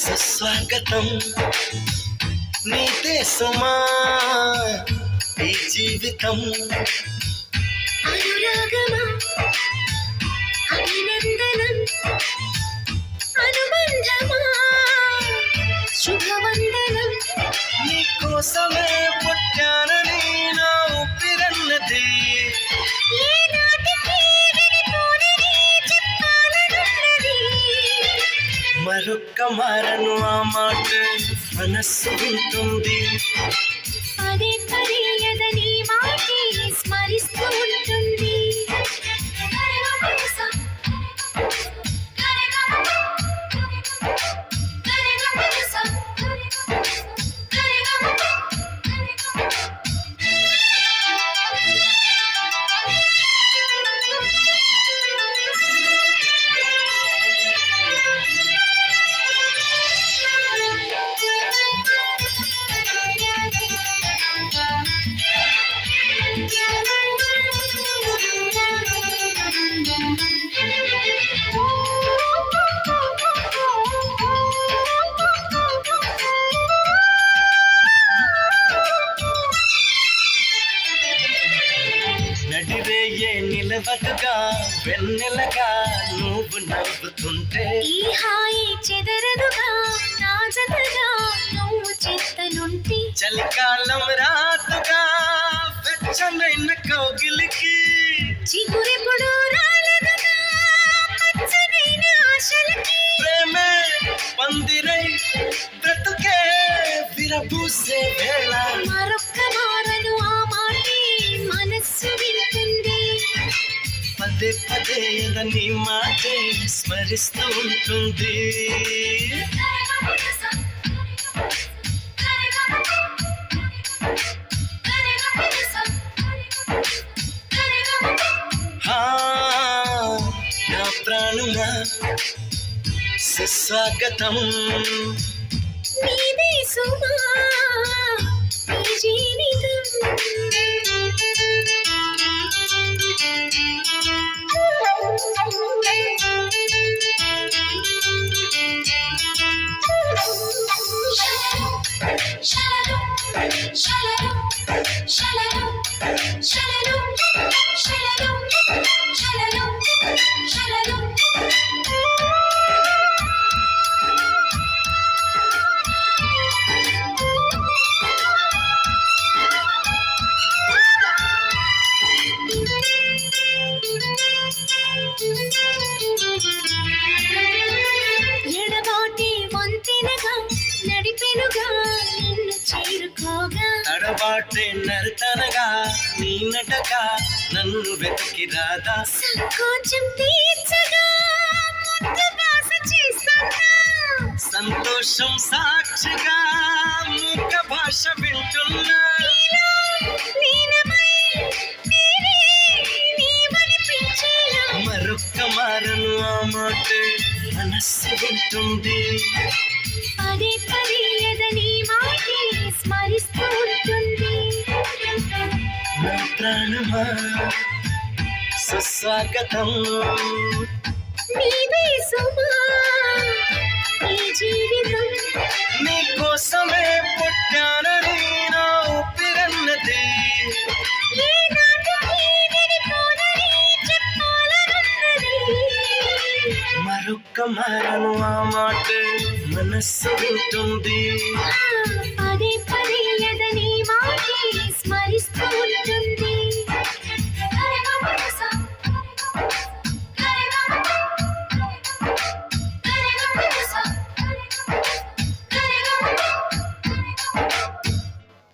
సుస్వాగతం నీదే సుమా ఈ జీవితం అనురాగమా అభినందనం అనుబంధమా శుభవందనం నీకోసమే పుట్టానని నా ఊపిరన్నది ఏనాటికి విడిపోనని చెప్పాలనున్నది మరొక్క మారను ఆ మాట మనస్సు వింటుంది పదే పదే అదని మాటే స్మరిస్తూ ఉంటుంది నడిరేయే నిలవదుగా వెన్నెలగా నువ్వు నవ్వుతుంటే ఈ హాయి చెదరదుగా నా జతగా నువ్వు చేతనుంటే చలికాలం రాదుగా వెచ్చనైన కౌగిలికి చిగురెప్పుడు రాలదుగా పచ్చనైన ఆశలకి ప్రేమే పందిరై బ్రతుకే విరబూసే వేళ మరొక్క మారను ఆ మాటే మనస్సు వింటుంది పదే పదే నీ మాటే స్మరిస్తూ ఉంటుంది హా, నా ప్రాణుమా సుస్వాగతం నీదే సుమా ఈ జీవితం ఎడబాటి వంతెనగా నడిపెనుగా నిన్ను చేరుకోగా తడబాటే నర్తనగా నీ నటగా నన్ను వెతికి రాదా సంకోచం తీర్చగా ముద్దు బాస చేస్తాగా సంతోషం సాక్షిగా మూక భాష వింటున్నా లీనమై నీవే నీవనిపించేలా మరొక్క మారను ఆ మాట మనస్సు వింటుంది పదే పదే అదని మాటే స్మరిస్తూ ఉంటుంది నా ప్రాణమా సుస్వాగతం నీవే సుమా ఈ జీవితం నీకోసమే పుట్టానని నా ఊపిరన్నది ఏనాటికి విడిపోనని చెప్పాలనున్నది మరొక్క మారను ఆ మాట మనస్సు వింటుంది ఆ